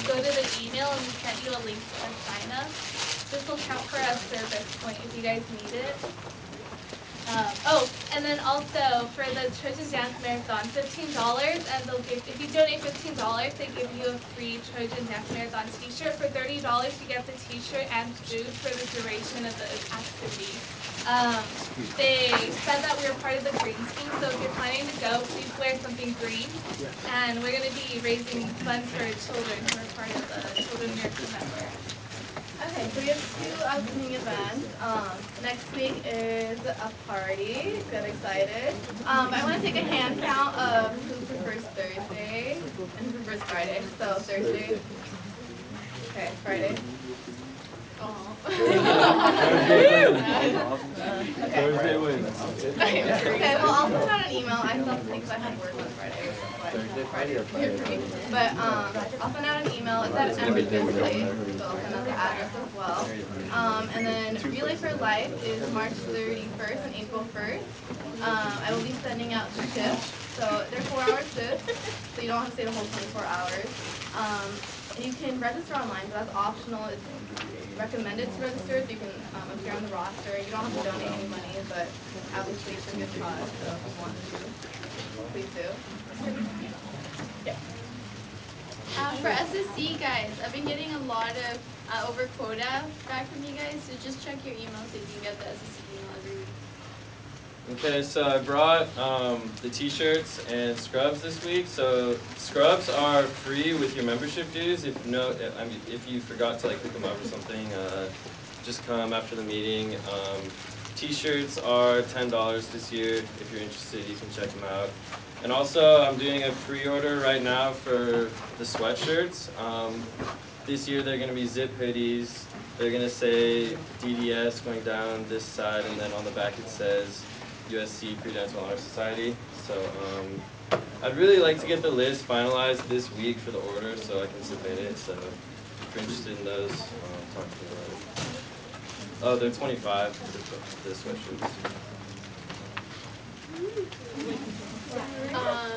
go to the email and we sent you a link to a sign up. This will count for a service point if you guys need it. And then also for the Trojan Dance Marathon, $15, and they'll give, if you donate $15, they give you a free Trojan Dance Marathon t-shirt. For $30, you get the t-shirt and food for the duration of the activity. They said that we were part of the green team, so if you're planning to go, please wear something green. And we're going to be raising funds for children who are part of the Children Miracle Network. Okay, so we have 2 upcoming events. Next week is a party. Get excited. I want to take a hand count of who prefers Thursday and who prefers Friday. So Thursday. Okay, Friday. Oh. Thursday wins. Okay, well I'll send out an email. I still have to think because I have work on Friday. Thursday, Friday, or Friday? But I'll send out an email. It's at an emphasis place, so I'll send out the address as well. And then Relay for Life is March 31st and April 1st. I will be sending out shifts, so they're 4-hour shifts, so you don't have to stay the whole 24 hours. You can register online, but that's optional. It's recommended to register, so you can appear on the roster. You don't have to donate any money, but obviously it's a good cause, so if you want to, please do. Yeah. For SSC guys, I've been getting a lot of over quota back from you guys, so just check your email so you can get the SSC email every week. Okay, so I brought the t-shirts and scrubs this week. So scrubs are free with your membership dues. If you forgot to like pick them up or something, just come after the meeting. T-shirts are $10 this year. If you're interested, you can check them out. And also, I'm doing a pre-order right now for the sweatshirts. This year, they're going to be zip hoodies. They're going to say DDS going down this side, and then on the back it says USC Pre-Dental Honor Society. So I'd really like to get the list finalized this week for the order so I can submit it. So if you're interested in those, talk to me about it. Oh, they're $25 for the sweatshirts.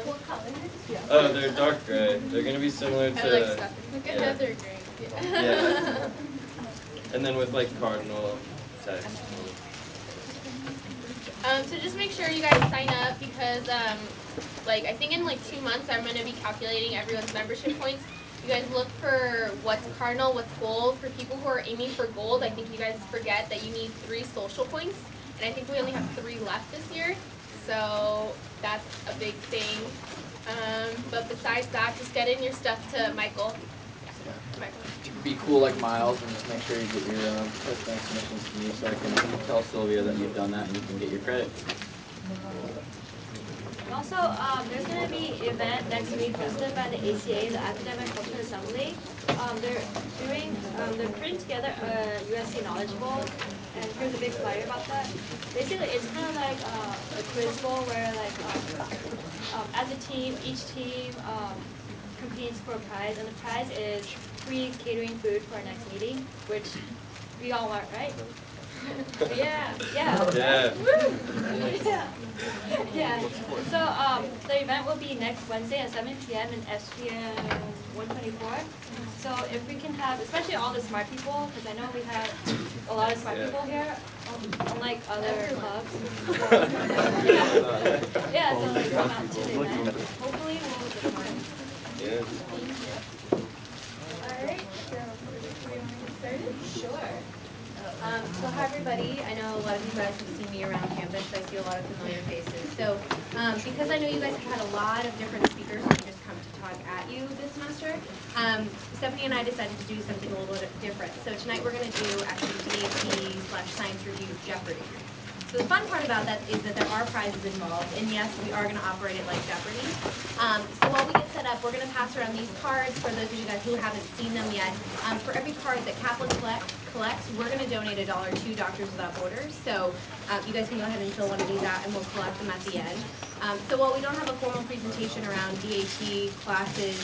What color? Oh, they're dark gray. They're going to be similar to... I like stuff. Look at Heather Gray. Yeah. And then with like cardinal text. So just make sure you guys sign up because like I think in like 2 months I'm going to be calculating everyone's membership points. You guys look for what's cardinal, what's gold. For people who are aiming for gold, I think you guys forget that you need 3 social points. And I think we only have 3 left this year. So that's a big thing. But besides that, just get in your stuff to Michael. Yeah, Michael. Be cool like Miles and just make sure you get your touchdown submissions to me so I can tell Sylvia that you've done that and you can get your credit. Also, there's going to be an event next week hosted by the ACA, the Academic Culture Assembly. They're putting together a USC Knowledge Bowl, and here's a big flyer about that. Basically, it's kind of like a quiz bowl where, like, as a team, each team competes for a prize, and the prize is free catering food for our next meeting, which we all want, right? Yeah. Yeah. Yeah. So the event will be next Wednesday at 7 p.m. in SGM 124. So if we can have, especially all the smart people, because I know we have a lot of smart people here, unlike other clubs. Yeah, so like come out to the event. Hopefully we'll get more. Yeah. Alright, so do we want to get started? Sure. So hi everybody, I know a lot of you guys have seen me around campus, I see a lot of familiar faces. So because I know you guys have had a lot of different speakers who just come to talk at you this semester, Stephanie and I decided to do something a little bit different. So tonight we're going to do actually DAT/Science Review Jeopardy! So the fun part about that is that there are prizes involved, and yes, we are going to operate it like Jeopardy! So while we get set up, we're going to pass around these cards for those of you guys who haven't seen them yet. For every card that Kaplan collects, we're going to donate $1 to Doctors Without Borders. So you guys can go ahead and fill one of these out, and we'll collect them at the end. So while we don't have a formal presentation around DAT, classes,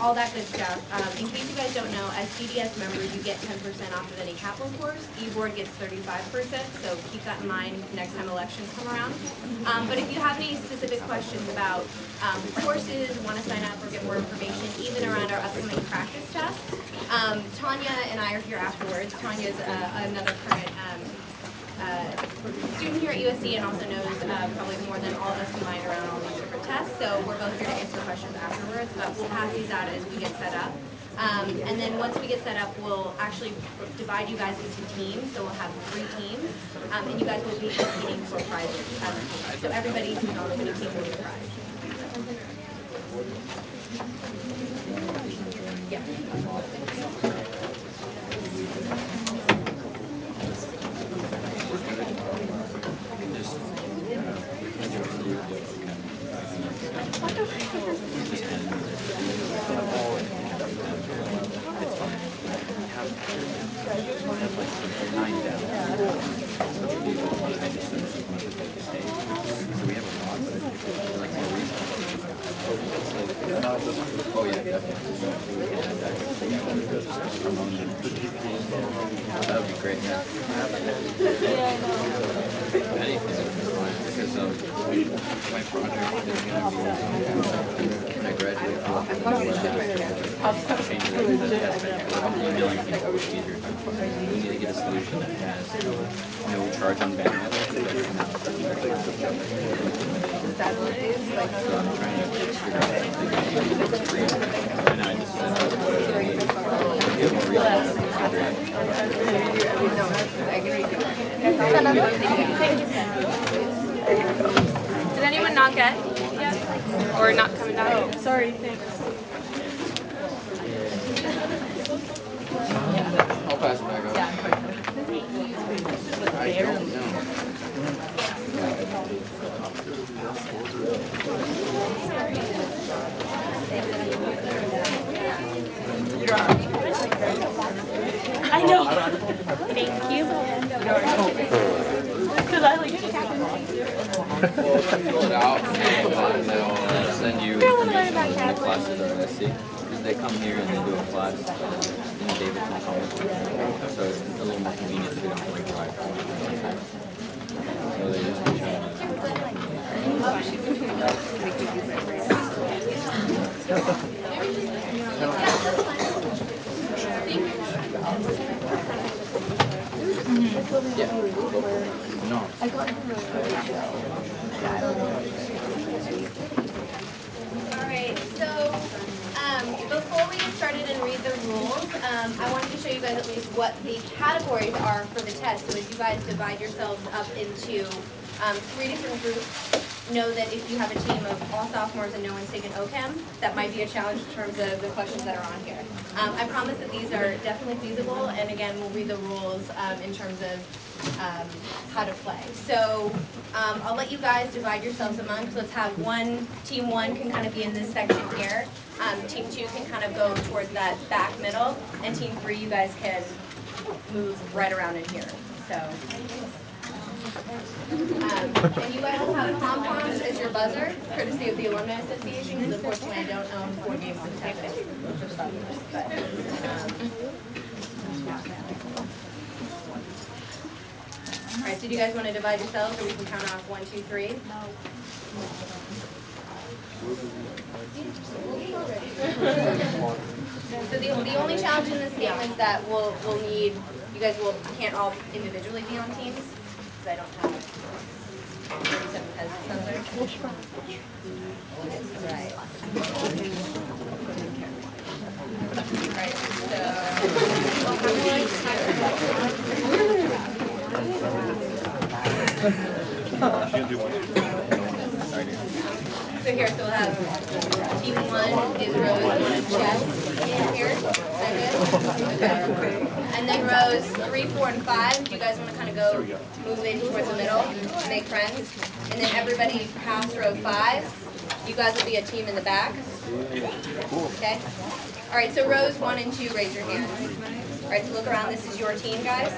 all that good stuff, in case you guys don't know, as DDS members, you get 10% off of any Kaplan course. eBoard gets 35%, so keep that in mind next time elections come around. But if you have any specific questions about courses, want to sign up or get more information, even around our upcoming practice test, Tanya and I are here afterwards. Tanya's another current student here at USC and also knows probably more than all of us combined around all these different tests. So we're both here to answer questions afterwards, but we'll pass these out as we get set up. And then once we get set up, we'll actually divide you guys into teams. So we'll have 3 teams, and you guys will be competing for prizes as a team. So everybody who's on the team will get a prize. Yeah. Oh yeah, definitely. That would be great, yeah. Anything is fine because my project is going to be when I graduate. I'll change the test. I'm emailing people with easier. We need to get a solution that has no charge on bandwidth. So I'm trying to figure out something free. And I just said, give more Did anyone not get? Yeah. Or not coming down? Oh, sorry, thanks. I'll pass it back up. I don't know. I know. Thank you. Because I like Well, fill it out and they'll send you information on the classes at Usc. Because they come here and they do a class in Davidson College. So it's a little more convenient to them to drive. So they just reach out. Yeah. No. Alright, so before we get started and read the rules, I wanted to show you guys at least what the categories are for the test. So as you guys divide yourselves up into 3 different groups, know that if you have a team of all sophomores and no one's taken OChem, that might be a challenge in terms of the questions that are on here. I promise that these are definitely feasible, and again, we'll read the rules in terms of how to play. So I'll let you guys divide yourselves amongst. Let's have team one can kind of be in this section here. Team 2 can kind of go towards that back middle, and team 3, you guys can move right around in here. So. And you guys will have pom-poms as your buzzer, courtesy of the Alumni Association, because unfortunately I don't own 4 games of tennis. Alright, so do you guys want to divide yourselves, or we can count off 1, 2, 3? No. So the only challenge in this game is that we'll need, you guys can't all individually be on teams. I don't have 37 peasants on there. Right. Right, so here, so we'll have team 1 is rows and chess here. Okay. And then rows 3, 4, and 5. Do you guys want to kind of go move in towards the middle, make friends? And then everybody past row 5. You guys will be a team in the back. Okay. All right. So rows 1 and 2, raise your hands. All right. So look around. This is your team, guys.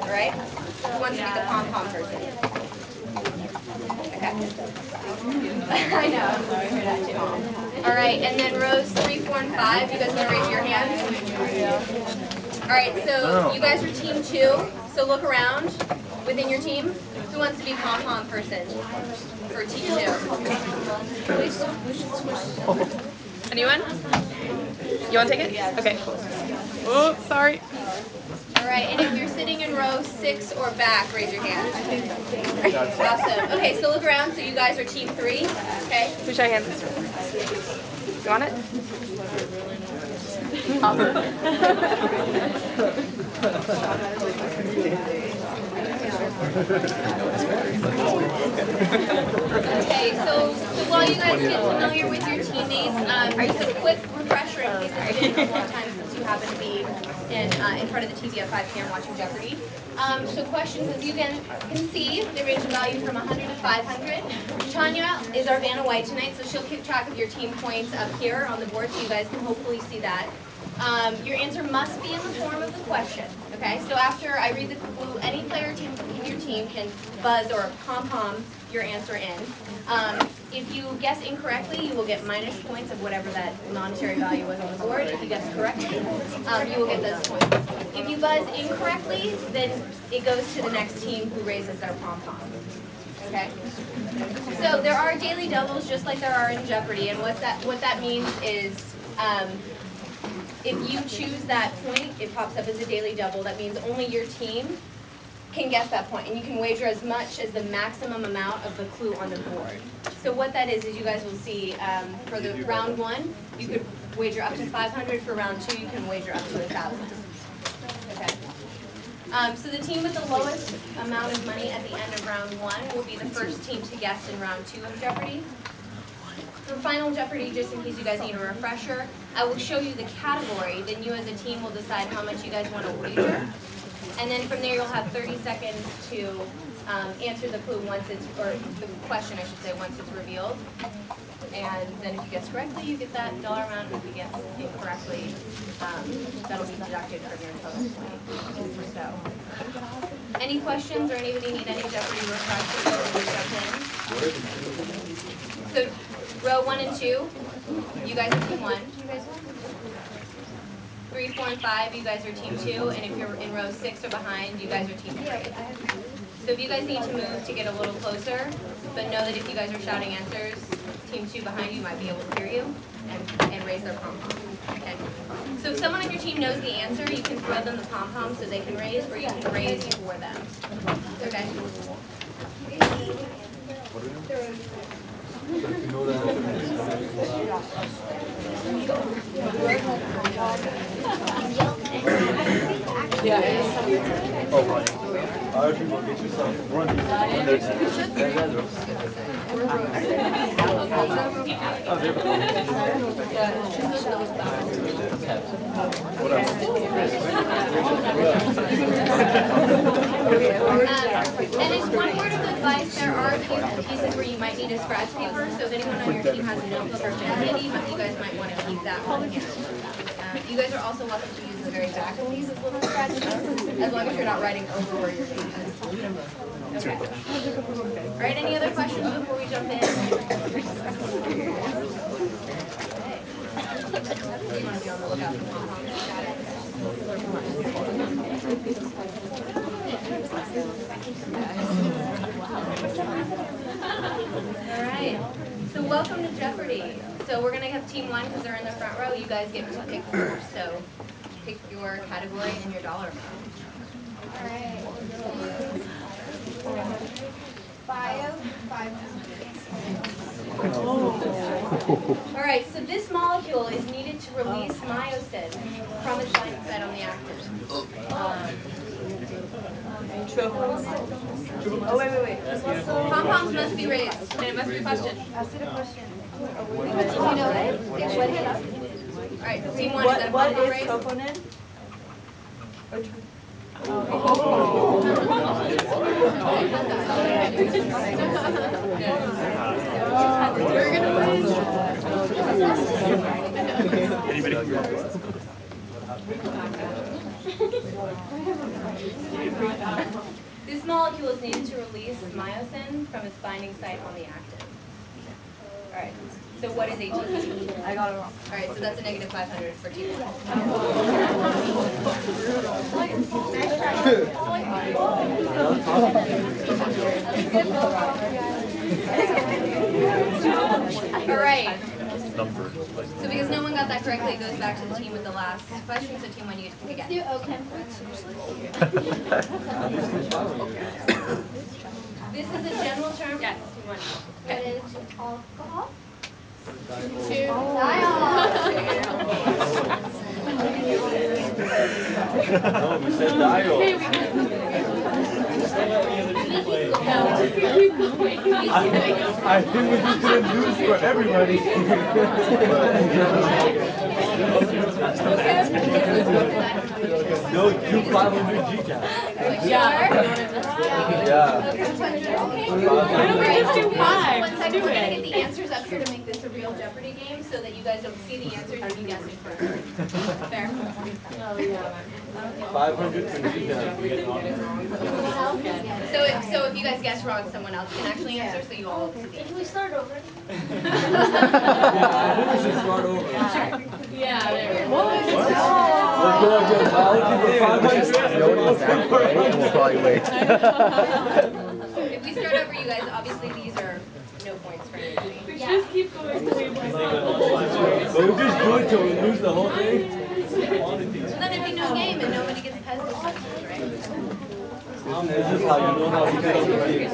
All right. Who wants to be the pom-pom person? Okay. I know. I'm sorry for that too. All right. And then rows 3, 4, and 5. You guys want to raise your hands? All right, so you guys are team 2, so look around within your team. Who wants to be pom-pom person for team 2? Anyone? You want to take it? Okay. Oh, sorry. All right, and if you're sitting in row 6 or back, raise your hand. Awesome. Okay, so look around. So you guys are team 3. Okay. Who should I hand this to? You want it? Awesome. Okay, so while you guys get familiar with your teammates, just a quick refresher in case it's been a long time since you happen to be in front of the TV at 5 p.m. watching Jeopardy. So questions, as you can see, they range in value from 100 to 500. Tanya is our Vanna White tonight, so she'll keep track of your team points up here on the board, so you guys can hopefully see that. Your answer must be in the form of the question. Okay, so after I read the clue, any player in your team can buzz or pom-pom your answer in. If you guess incorrectly, you will get minus points of whatever that monetary value was on the board. If you guess correctly, you will get those points. If you buzz incorrectly, then it goes to the next team who raises their pom-pom. Okay? So there are daily doubles just like there are in Jeopardy, and what that means is if you choose that point, it pops up as a daily double. That means only your team can guess that point, and you can wager as much as the maximum amount of the clue on the board. So what that is you guys will see for the round 1, you could wager up to 500. For round 2, you can wager up to 1,000. Okay. So the team with the lowest amount of money at the end of round 1 will be the first team to guess in round 2 of Jeopardy. For Final Jeopardy, just in case you guys need a refresher, I will show you the category, then you as a team will decide how much you guys want to wager. And then from there you'll have 30 seconds to answer the clue once it's, or the question I should say, once it's revealed. And then if you guess correctly, you get that dollar amount. If you guess incorrectly, that'll be deducted from your total point. So, any questions or anybody need any Jeopardy refreshers before we jump in? So, row 1 and 2, you guys are team 1. 3, 4, and 5, you guys are team 2, and if you're in row 6 or behind, you guys are team 3. So if you guys need to move to get a little closer, but know that if you guys are shouting answers, team 2 behind you might be able to hear you and raise their pom-pom. Okay. So if someone on your team knows the answer, you can throw them the pom-pom so they can raise, or you can raise for them. Okay. And as one word of advice, there are a few pieces where you might need a scratch paper, so if anyone on your team has a notebook or pen handy, but you guys might want to keep that on hand. You guys are also welcome to use the very back of these as little scratch pieces, as long as you're not writing over where your name is. Okay. All right, any other questions before we jump in? You want to be on the lookout for pom-poms. All right, so welcome to Jeopardy. So we're going to have team 1 because they're in the front row. You guys get to pick first. So pick your category and your dollar amount. All right. All right, so this molecule is needed to release myosin from its binding site on the active. Oh, wait. Pom-poms must be raised, and it must be questioned. Ask it a question. Do you know it? All right, team 1, is that a pom-pom raised? Coconut? We're gonna win. This molecule is needed to release myosin from its binding site on the active. All right. So what is ATP? I got it wrong. All right. So that's a negative 500 for team 1. All right. number. So because no one got that correctly, it goes back to the team with the last question. So team 1, you get to pick again. This is a general term. Yes, team 1. What is alcohol? No, we said dial. I think we just didn't lose for everybody. No, 2 500 Gcaps. Yeah. Let's do 5. 1 second, we're gonna get the answers up here to make this a real Jeopardy game, so that you guys don't see the answers and you guess it first. Fair? 500 for Gcaps. So if you guys guess wrong, someone else can actually answer, so you all see the answer. Can we start over? I think we should start over. Yeah, there we go. Let's go again. We'll probably wait. If we start over, you guys, obviously these are no points for anybody. Just keep going. But we just do it till we lose the whole thing. So then it'd be no game and nobody gets pencils, right? This is how you know how to get on the game.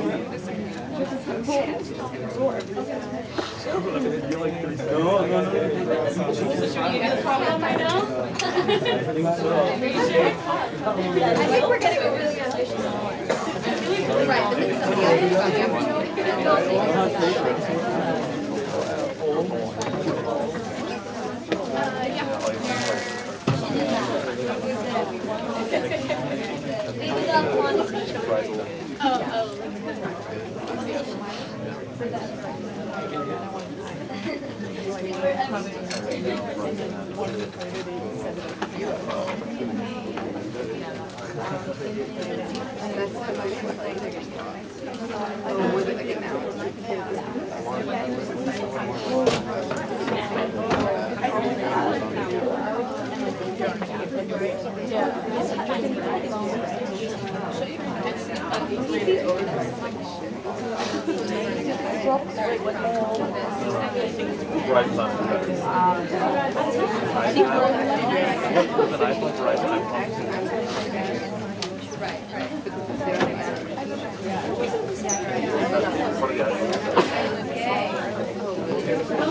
No. You got a problem right now? I think we're getting over the audition. Right, but then somebody else is about the Right time. With an iPhone for right time.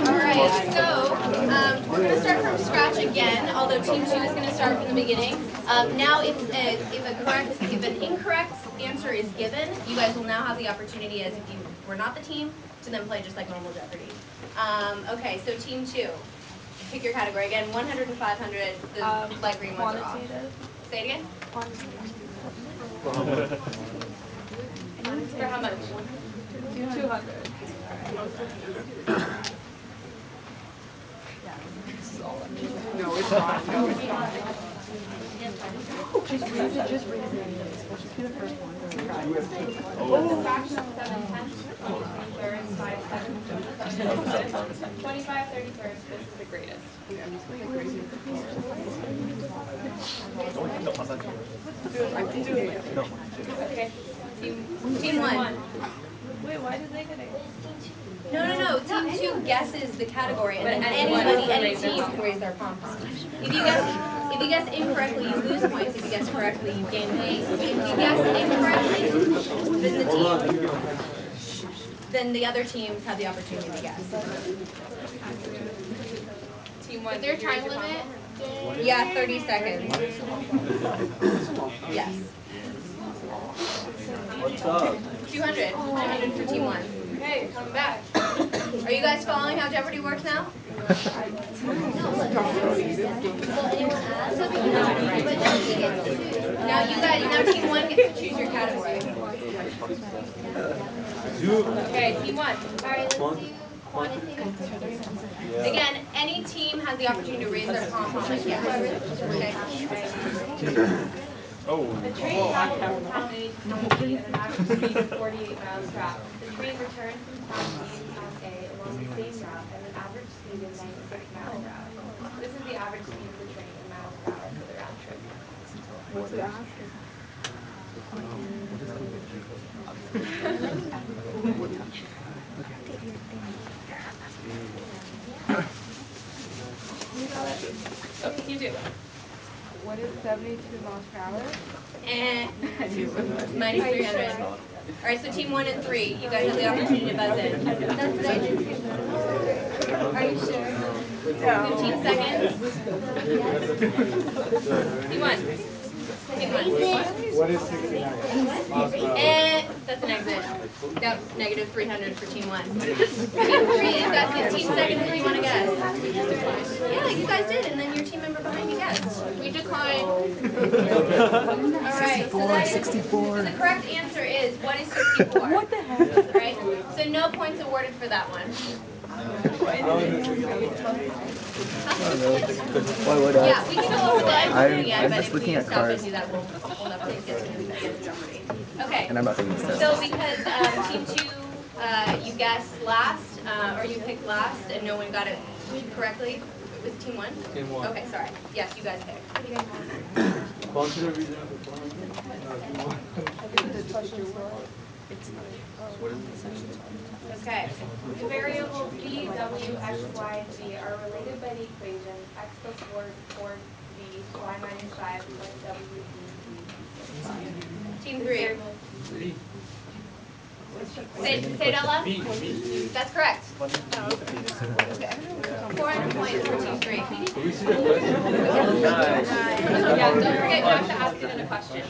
Alright, so we're going to start from scratch again, although Team 2 is going to start from the beginning. Now, if an incorrect answer is given, you guys will now have the opportunity, as if you were not the team, to then play just like normal Jeopardy. Okay, so Team 2, pick your category again. 100 and 500, the light green ones are off. Say it again. For how much? 200. No, it's not. No, it's not. Just raise it. Just raise it. Just be the first one. What's the fraction of 7 tenths? 3/3, 5 sevenths. 25, 31st. This is the greatest. Okay. Team 1. Wait, why did they get it? No. Team 2 guesses the category, and then anybody, any team can raise their pom-pom. If you guess incorrectly, you lose points. If you guess correctly, you gain points. If you guess incorrectly, then the other teams have the opportunity to guess. Team 1. Is there a time limit? Yeah, 30 seconds. Yes. What's up? 200. 200 for Team 1. Okay, come back. Are you guys following how Jeopardy works now? Now Team 1 gets to choose your category. Okay, Team 1. Alright, let's do quantitative. Again, any team has the opportunity to raise their pom-pom and guess. Okay. The train traveled from town A to town B at an average speed of 48 miles per hour. The train returned from town B to town A along the same route at an average speed of 96 miles per hour. This is the average speed of the train in miles per hour for the round trip. What's the ask? Okay, team 2. What is 72 miles per hour? And minus 300. All right, so team 1 and 3, you guys have the opportunity to buzz in. That's what I did too. Are you sure? 15 seconds. Team 1. Team 1. What is 69 miles per hour? And that's an exit. Down negative 300 for team 1. Team 3, you've got 15 seconds if you want to guess. Yeah, you guys did, and then your team member behind you guessed. We decline. Alright, so the correct answer is, what is 64? What the heck? Right? So no points awarded for that one. Why would Yeah, we can go over the answer again, I'm but just if looking we at stop and cards. do that, we'll never get to the Okay. And I'm not taking this test. So because team 2, you guessed last, or you picked last, and no one got it correctly, it was team 1? Team 1. Okay, sorry. Yes, you guys picked. Functional reason Okay. The variable b, w, x, y, z are related by the equation x plus 4 v, y minus 5 plus w, Team 3. Say it out loud. That's correct. 400 points for team 3. Can we see the question? Yeah, don't forget, you have to ask it in a question.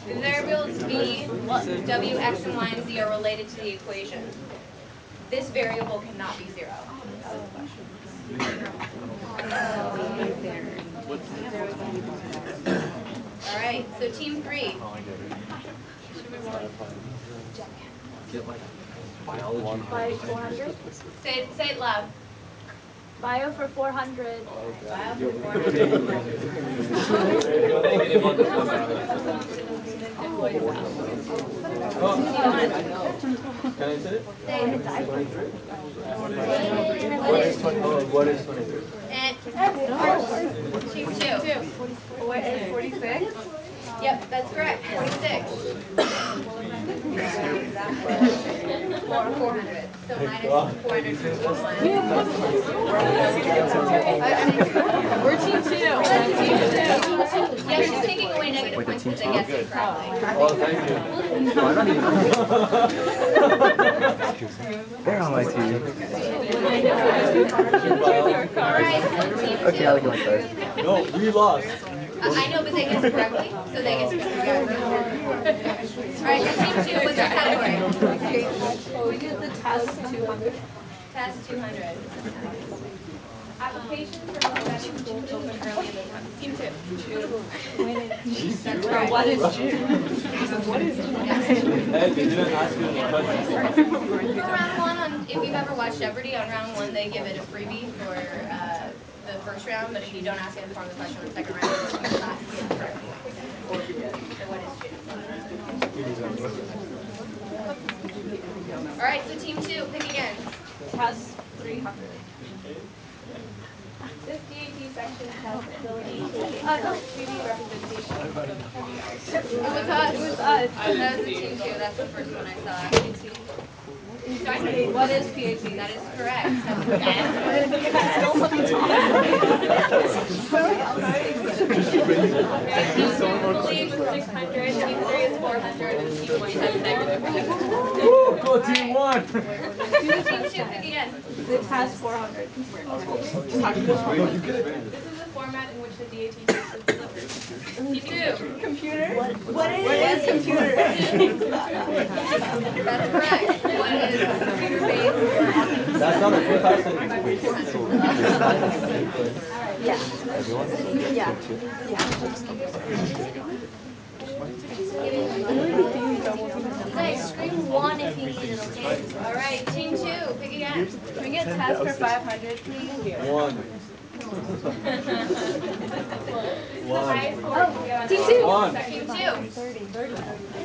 The variables b, w, x, and y, and z are related to the equation. This variable cannot be 0. All right, so team 3. Bio 400. Say it loud. Bio for 400. Bio for 400. Can I say it? What is 23? And team 2. What is 46? Yep, that's correct. 46. 400. So minus 400 for team 1. We're team 2. Yeah, she's taking away negative points because they guessed it correctly. Oh, thank you. No, I'm not even. They're on my team. Alright, so team 2. Okay, I'll go first. No, we lost. I know, but they guessed correctly, so they guessed correctly. Alright, so team 2, what's your category? We did the test 200. Test 200. Applications for elementary school open early this month. Team 2. That's right. What is June? What is Hey, they didn't ask you any questions. For round 1, if you've ever watched Jeopardy, on round 1 they give it a freebie for the first round, but if you don't ask it in form of the question on the second round, you will ask it correctly. So what is June? Alright, so team 2, pick again. Test 300. This DAT section has ability to 3D representation of heavy ice. It was us. It was us. That was the team 2. That's the first one I saw. Sorry? What is PAT? That is correct. Team 2 believes 600, team 3 is 400, and team 1 has negative. Go team 1. Team 2, pick again. The test 400. This is the format in which the DAT test is delivered. Team 2. Computer? What is computer? That's correct. What is computer-based? That's not a 4,000. Yeah. Yeah. Nice. Scream 1 if you need it, okay? All right, team 2, pick again. Can we get test for 500, please? 1. Team 2. 1. Team 2.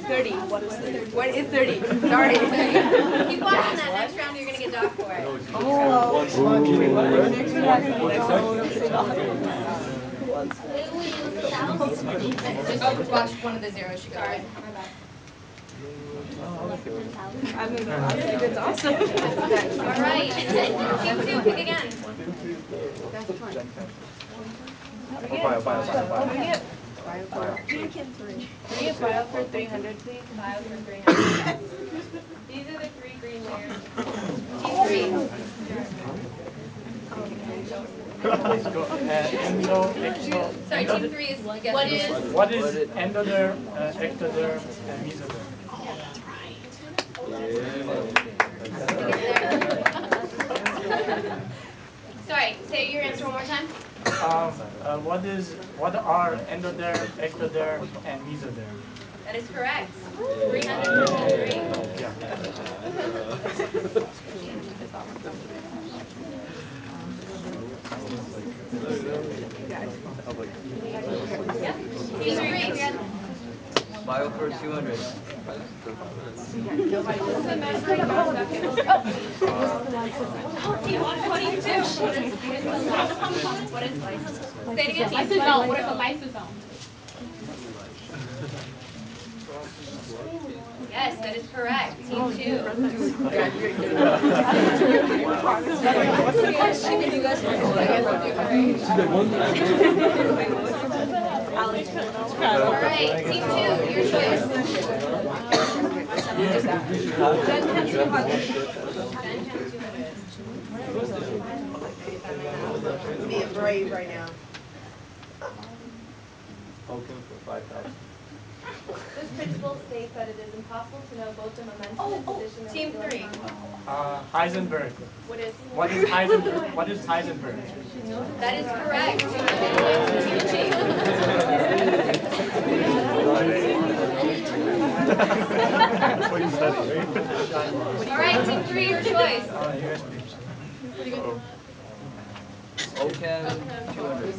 30. What is 30? What is 30? Sorry. Keep watching that. Next round, you're going to get docked for it. Just watch one of the zeros. She got it. It's awesome. All right. Team 2, pick again. Bio. Can we get bio for 300, please? Bio for 300. These are the 3 green layers. Team 3. Let's go. Endo, exo. Sorry, Team 3 is guessing. What is endoderm, ectoderm, and mesoderm? Sorry, say your answer one more time. What are endoderm, ectoderm, and mesoderm? That is correct. 303. Yeah. Team 3. Bio for 200. What is lysosome? Say it again. Lysosome. What is a lysosome? Yes, that is correct. Team 2. All right, Team 2, your choice. Being brave right now. Open for 5,000. This principle states that it is impossible to know both the momentum and position of Team the 3. electron. Heisenberg. What is? What is Heisenberg? What is Heisenberg? That is correct. What you study? All right, Team 3, your choice. OChem 200.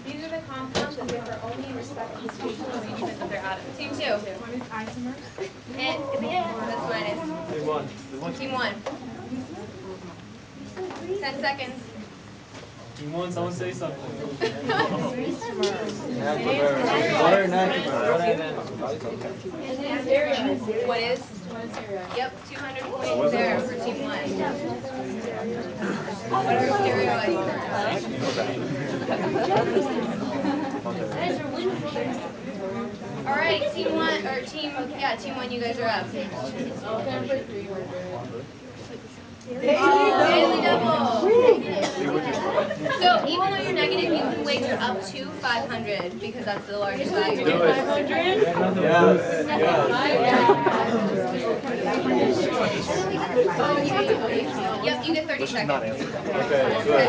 These are the compounds that differ only in respect to the spatial arrangement of their atoms. Team 2. And that's what it is. Team 1. 10 seconds. Team 1, someone say something. What is? Yep, 200 points there for Team 1. What are stereoisomers? All right, Team 1, or Team 1, you guys are up. Daily double. So even though you're negative, you can wager up to 500 because that's the largest value. 500? Yep, you get 30 seconds. Okay.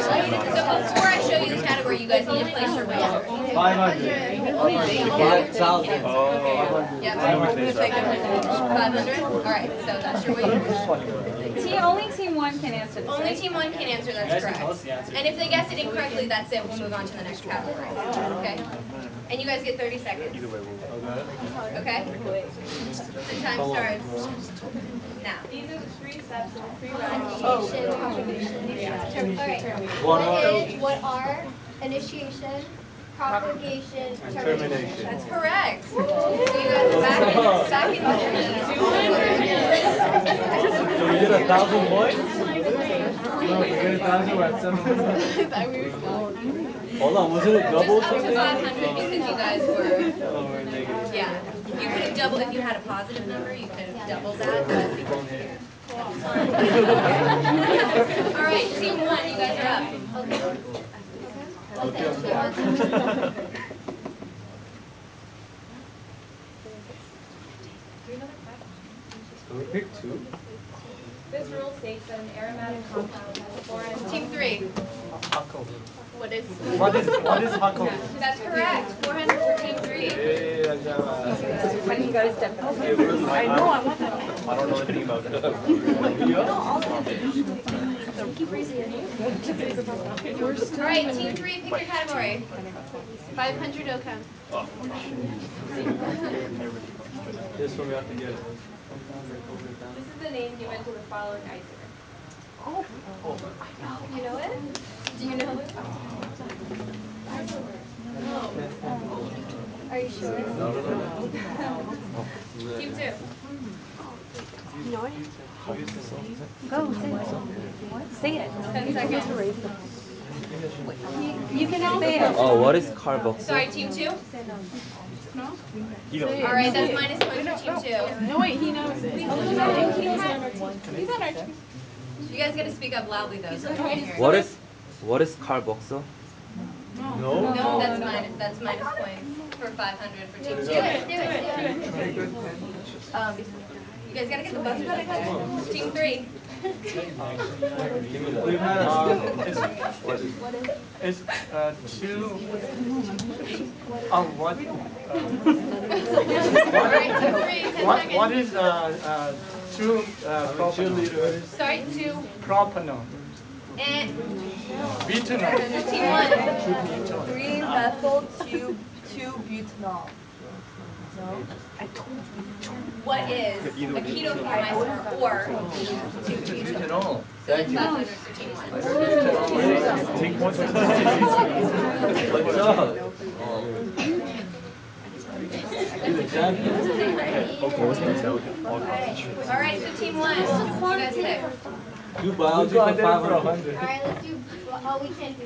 So before I show you the category, you guys need to place your wager. 500. 5,000. Yep. 500? All right, so that's your wager. Only Team 1 can answer this. Only Team 1 can answer, that's correct. And if they guess it incorrectly, that's it. We'll move on to the next category. Okay? And you guys get 30 seconds. Okay? The time starts now. These are the 3 steps in the 3 rounds. What are initiation, propagation, termination? That's correct. So you guys are back in the lead. So we did 1,000 points? No, we did 1,000, we're at 700. Hold on, wasn't it double? Just up to 500 because you guys were, Oh, we're negative. yeah. You could have doubled, if you had a positive number, you could have doubled that. But because all right, Team 1, you guys are up. Can we pick 2? This rule states that an aromatic compound has 4 ends. Team 3. Huckle. What is? What is Huckle? That's correct. 400 for Team 3. When you go to step up. I know, I want that. I don't know anything about that. All right, Team 3, pick your category. 500 OChem. This one we have to get. This is the name given to the following isomer. You know it? Do you know it? Are you sure? No. Team 2. Go, say it. 10 seconds. You can say it. Oh, what is carboxyl? Sorry, Team 2? Alright, that's minus points for Team 2. No, wait, he knows it. He's on our team. You guys gotta speak up loudly though, so I can hear. What is carboxyl? No, that's minus points for 500 for Team 2. Do it. You guys gotta get the buzzer better, guys. Team 3. We've had it's two what Alright, Team 3, 10 seconds. what is two cheerleaders Sorry, 2. propanol And butanol Team 1. 3-methyl 2-butanol. What is a ketone isomer or 2-butanol? So that's 500 for Team 1. take one Alright, so Team 1, you guys pick. do biology for 500. Alright, let's do, oh, we can't do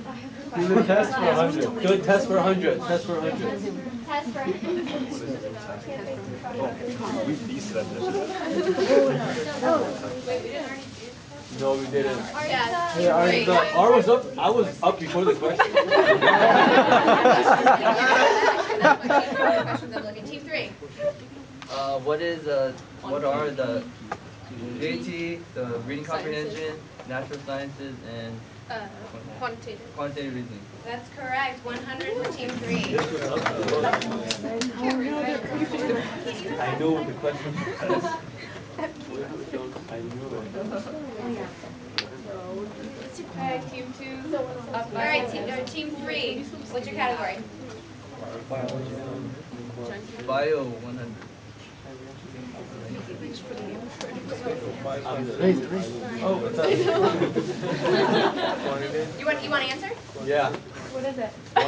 Do the test for 100. Do a test for 100. Test for 100. test for. No, we didn't. Yeah, Yeah, Team 3. R was up. I was up before the question. Questions I'm looking. Team 3. What are the JT, the reading comprehension, natural sciences, and quantitative reasoning? That's correct. 100 for Team 3. I know the question. I knew it. Alright, Team 2. Alright, Team 3. What's your category? Bio 100. Oh, what's up? You want to answer? Yeah. What is it? 100.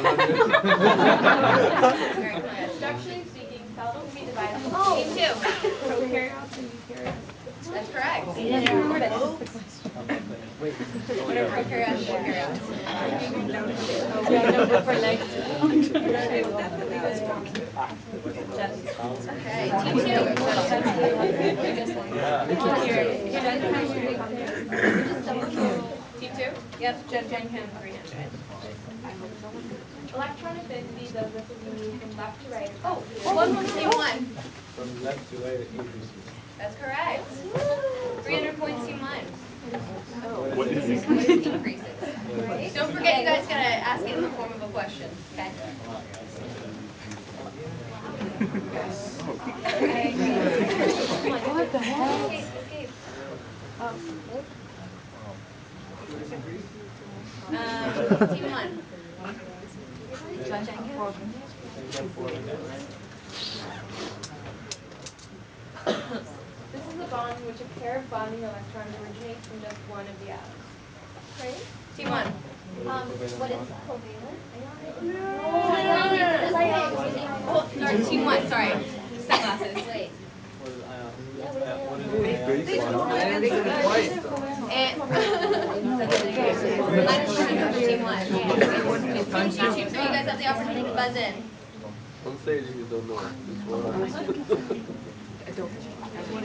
Alright, go ahead. Structurally speaking, cells can be divided into Team 2. prokaryotes and eukaryotes. That's correct. What is the Prokaryotes and eukaryotes. number for next? Okay, Team 2. Team 2? Yep. Gen Chem 300. Electron affinity does this if you move from left to right. Oh, one more Team 1. From left to right, it increases. That's correct. 300 points, Team 1. What is it? Decreases. Don't forget, you guys gotta ask it in the form of a question. Okay. What the hell? Escape. Team 1. This is a bond in which a pair of bonding electrons originates from just one of the atoms. Right? Team 1. What is covalent? Oh, sorry, Team 1, sorry. Sunglasses. Wait. And Team 1. Team 2, you guys have the opportunity to buzz in. On stage, you don't know.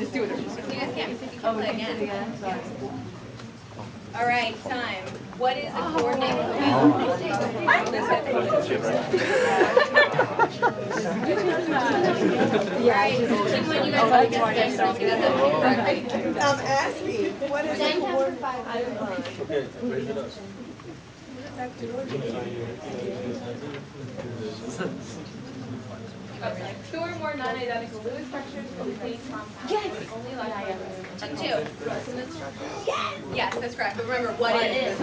You guys can't play again. All right, time. What is the coordinate I'm asking, what is the coordinate? Okay, raise it up. Two or more non-identical Lewis structures of the same compound. Yes. Only electrons. Team 2. Yes, that's correct. But remember, what is?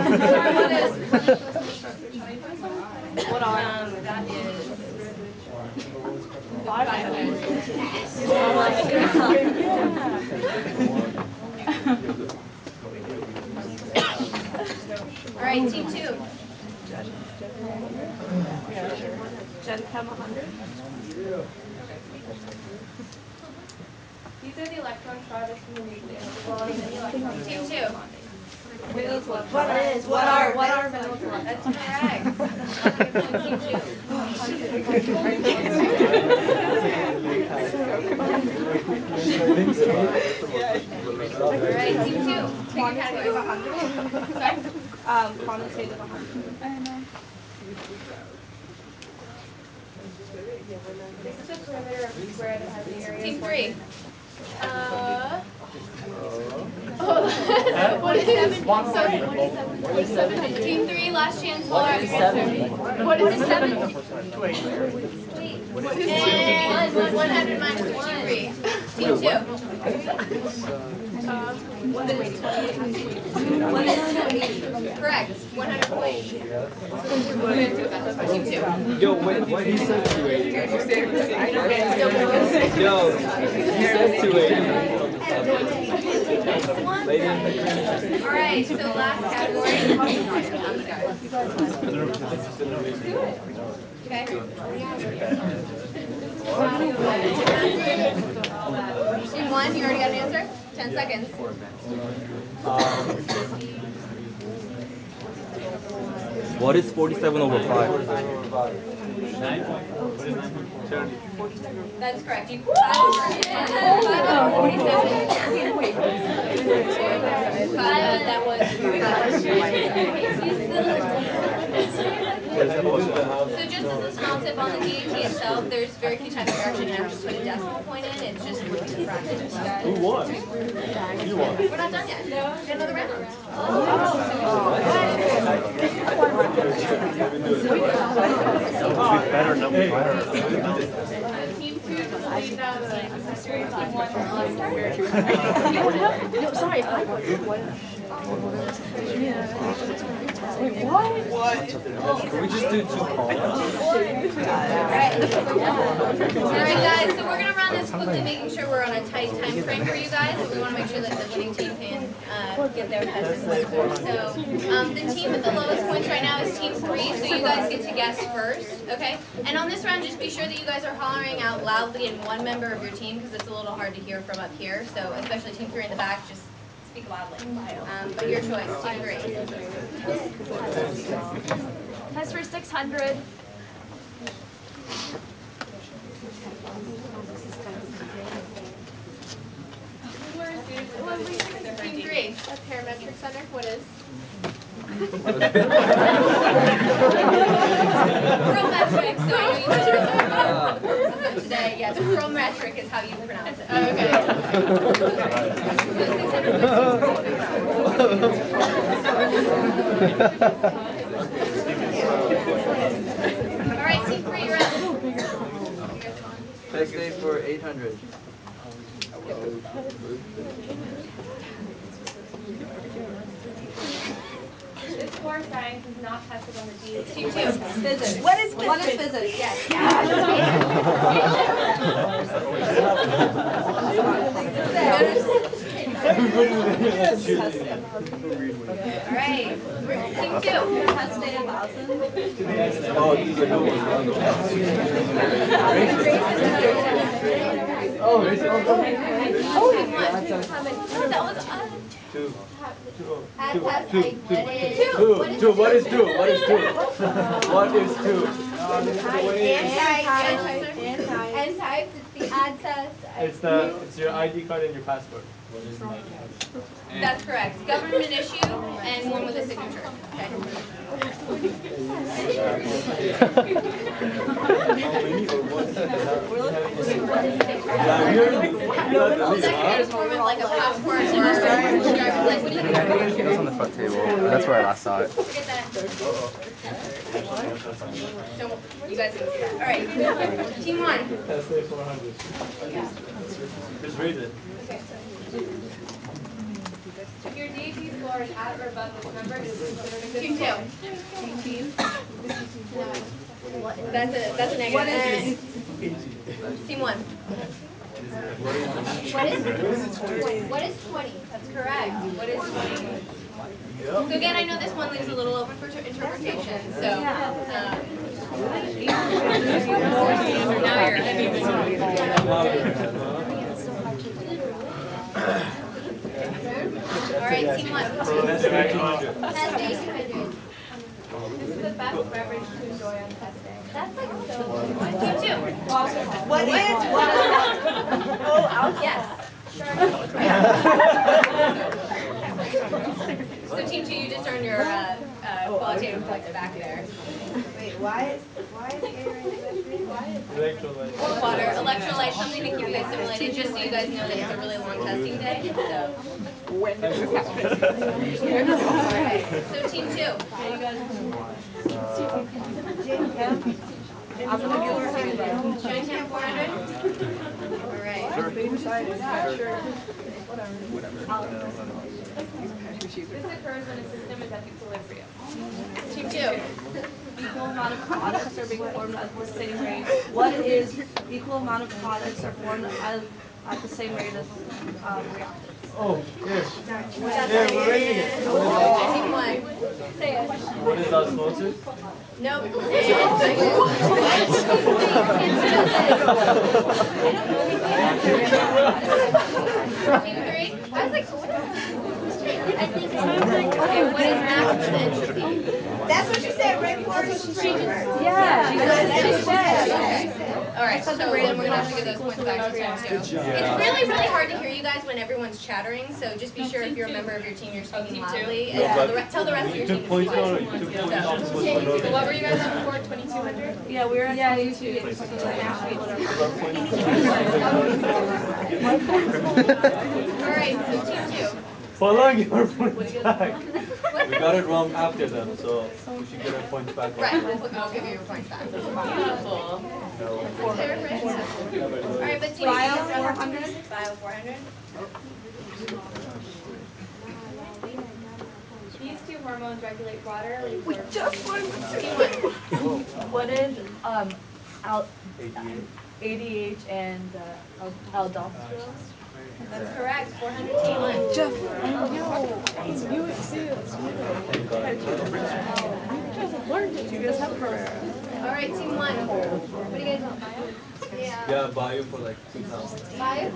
What are? That is. All right, Team 2. Gen Chem 100. These are the electrons farthest from the nucleus. Well, the electrons. Team 2. What are middle selections? That's correct. Team 2. Alright, team 2. Pick your category. Sorry? Quantitative 100. I know. This is the perimeter of the square that has the area. Team 3. What is 7? So, team 3, last chance. What is 7? And 100 minus team 3. Team 2. Correct. 100 Team 2. Yo, wait, what he said 280. Yo, he said 280. Alright, so last category. Okay. Team 1, you already got an answer? 10 seconds. What is 47 over 5? That's correct. You 5 over 47. That was. So just as a small tip on the DAT itself, there's very few times you're actually going to have to put a decimal point in. It's just with the fractions. Who won? You won. We're not done yet. Get another round. Better number. Team 2 just laid down the history of Team 1. No, sorry. What? Can we just do 2 calls? Alright, guys, so we're going to run this quickly, making sure we're on a tight time frame for you guys, and we want to make sure that the winning team can get their tests. So, the team with the lowest points right now is Team 3, so you guys get to guess first, okay? And on this round, just be sure that you guys are hollering out loudly in one member of your team, because it's a little hard to hear from up here, so especially Team 3 in the back, just speak loudly. But your choice, Team 3. Test for 600. Team 3. A parametric center, what is? Prometric, so I know you guys are today. Yes, prometric is how you pronounce it. All right, Team 3, you're up. Next day for 800. This core science is not tested on the DAT. Team 2. Physics. What is physics? Yes. All right. Team 2. Test data Two. What is 2? What is 2? What is 2? and types, it's the ad test. It's your ID card and your passport. That's correct. Government issue and one with a signature. Okay. Secretary is more with like a passport or driver's license. It was on the front table. That's where I last saw it. Forget that. So you guys can see that. All right. Team 1. Test day 400. Just read it. If your DAT score is at or above this number, it is considered a good Team 2. score. That's a negative. Team 1. What is 20? That's correct. What is 20? So again, I know this one leaves a little open for interpretation. So now you're right, team 1. Test day 200. This is the best beverage to enjoy on test day. That's like so Team 2. What is? Oh, yes. So team 2, you just earned your qualitative points back there. Wait, why is Electrolyte. Water, electrolyte, something to keep you guys stimulated, just so you guys know that it's a really long testing day. So. Alright, so team 2. I'm gonna give her Join Camp 400? Alright. This occurs when a system is at equilibrium. Team 2. Equal amount of products are being formed at the same rate. What is equal amount of products are formed at the same rate as reactants? Oh, yes. Yeah, we're rating it. Team 1. Say it. What is osmosis? Nope. Team 3. I was like, okay, what is maximum entropy? That's what you said, right before you Yeah. Alright, so then we're going to have to give those points back to team 2. It's really, really hard to hear you guys when everyone's chattering, so just be sure if you're a member of your team, you're speaking loudly, and tell the rest of your team to speak quietly. What were you guys on before? 2200? Yeah, we were at 22. Alright, so team 2. For long, your points back. We got it wrong after them, so we should get our points back. Right, we'll give you your points back. Beautiful. Alright, but team 400? Bio 400? These two hormones regulate water. We just learned. Team 1. What is ADH and aldosterone? That's correct. 400 team 1. Just. Learned it. You guys have her. Alright, team 1. What do you guys want, bio? Yeah, bio for like 2,000. Bio?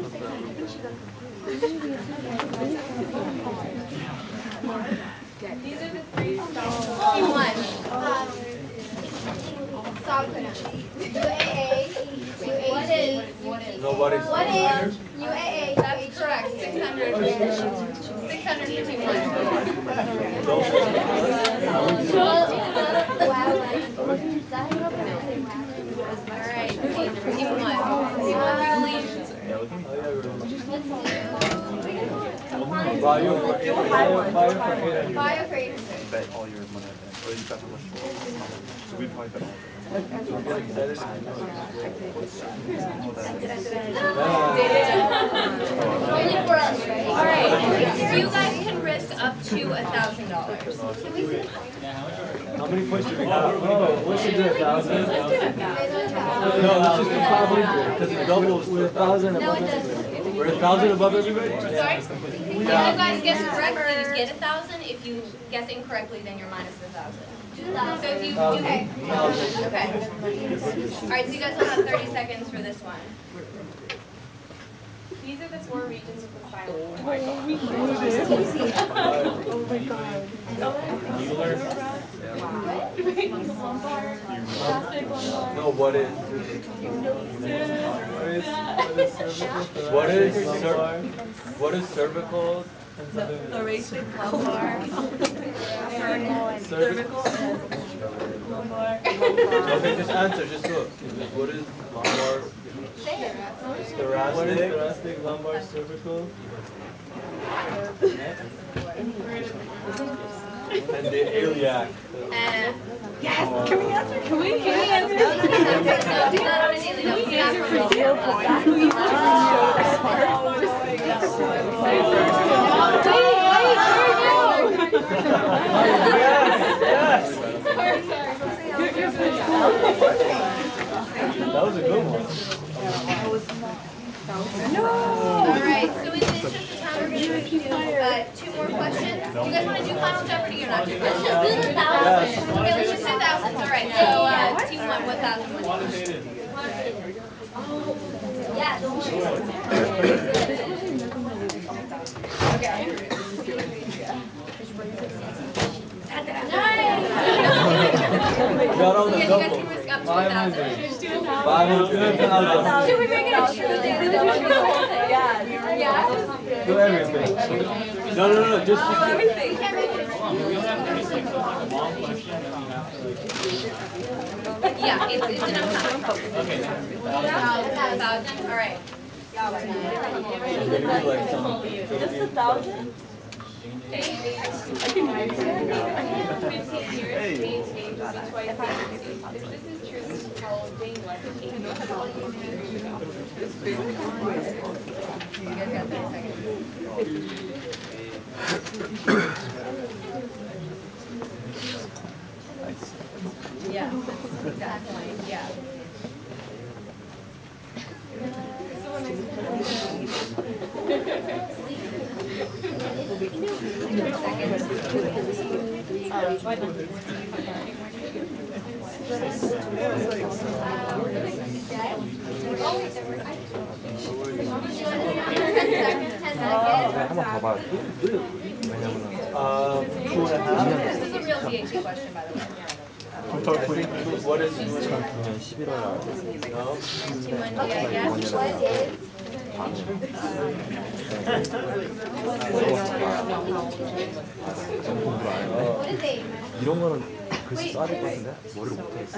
These are the three stones. Team 1. What is? Nobody. What is UAA? That's correct. 600. 600 for team 1. Alright, team 1. Team 1 resolution. Bio for 800. Bio for 800. Bet all your money on that. Or you bet how much for. So we probably bet all of it. Only for us, right? Alright, so you guys can risk up to $1,000. How many points do we have? Oh, we should do 1,000. Let's do 1,000. No, let's just do 500 because it doubles. We're 1,000 above everybody. We're 1,000 above everybody? Sorry? If you guys guess correctly, you get 1,000. If you guess incorrectly, then you're minus 1,000. So if you okay. Okay. Alright, so you guys will have 30 seconds for this one. These are the four regions of the spinal cord. Oh my god. No, what is? What is cervical? Thoracic, lumbar, cervical, lumbar. Okay, just answer, just look. What is lumbar? What is thoracic, lumbar, cervical? And the iliac. Yes, can we answer? Can we answer? No, not on an alien. That was a good one. Alright, so in the interest of time, we're going to do 2 more questions. Do you guys want to do Final Jeopardy or not? Let's just do 1,000. Okay, let's just do 1,000. Alright, so team 1, 1,000. Yeah, got all the Yeah, you guys double. can risk up to 500. 1,000. 500. Should we bring it up to Do everything. No, just everything. We can't make it. Yeah, it's an upcoming. Okay. 1,000. All right. Just 1,000? Yeah, definitely. Yeah. 한번 더 봐요. 왜냐면은 2.5. This is a real DHE question, by the way. What is 작년 11월 no? 이런 거는 글씨 써야 될 것 같은데 머리를 못하겠어.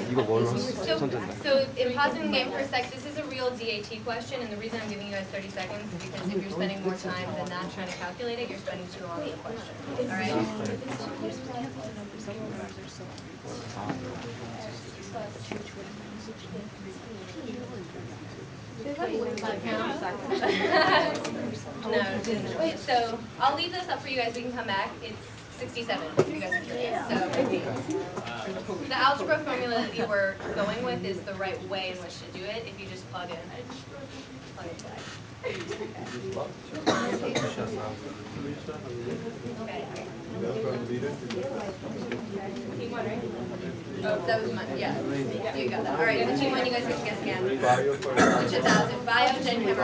이거 뭘로 손댄다? So, in pausing the game for a sec, this is a real DAT question, and the reason I'm giving you guys 30 seconds is because if you're spending more time than that trying to calculate it, you're spending too long on the question. All right? No. Wait, so I'll leave this up for you guys. We can come back. It's 67 if you guys are curious. So the algebra formula that you were going with is the right way in which to do it if you just plug in. Plug and play. Okay. Team one, right? Oh, that was mine. Yeah. You got that. All right, the team one, you guys get to guess again. Which 1,000? Bio, Gen Chem, or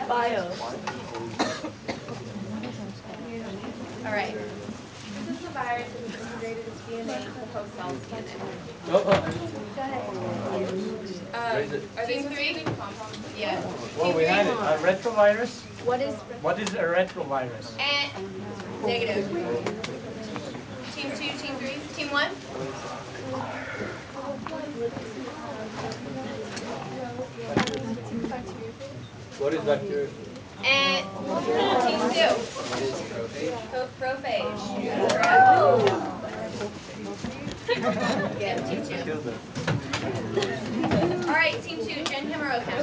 Bio. All right. This is the virus that is integrated its DNA into the host cell's DNA. Are these three? Yeah. Well, we had it. A retrovirus? What is a retrovirus? Negative. Team 2, Team 3, Team 1? What is bacteria? And Team 2. Prophage. That's correct. Yeah, Team 2. All right, Team 2, Gen Chem or OChem?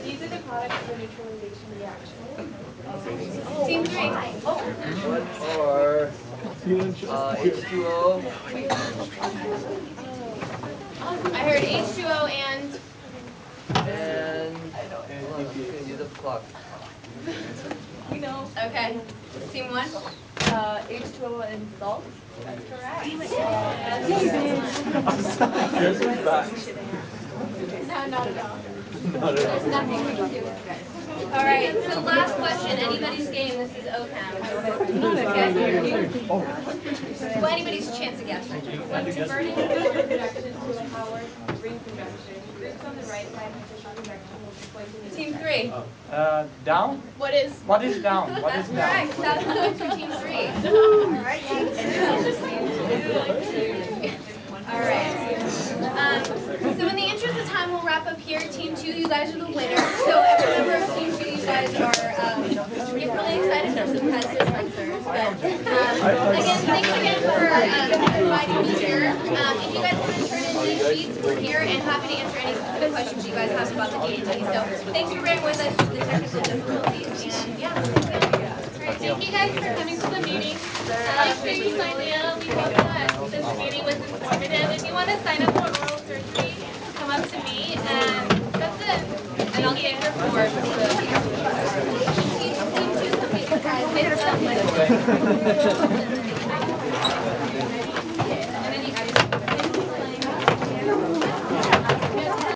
These are the products of the neutralization reaction. Team 3. Or H2O. I heard H2O and hold on, I'm gonna do the clock. We know. okay. Team 1? H2O and salt. That's correct. No, not at all. There's nothing we can do with it. All right, so last question. Anybody's game, this is OChem. Okay. Well, anybody's chance to guess right now. When converting the production to a power ring production, groups on the right side of the convection will be pointing in Team 3. Down? What is? What is down? What That's is down? correct. That's points for Team 3. All right. So in the interest of time, we'll wrap up here. Team 2, you guys are the winners. So every member of Team 2, you guys are really excited for some prizes answers. But again, thanks again for inviting me here. If you guys want to turn in these sheets, we're here and happy to answer any specific questions you guys have about the DAT. So thanks for bearing with us with the technical difficulties. And yeah. Alright, thank you guys for coming to the meeting. Like previous idea, we hope that this meeting was informative. If you want to sign up for oral surgery, come up to me, and that's it. And I'll get your form. Team 2, come meet the guys.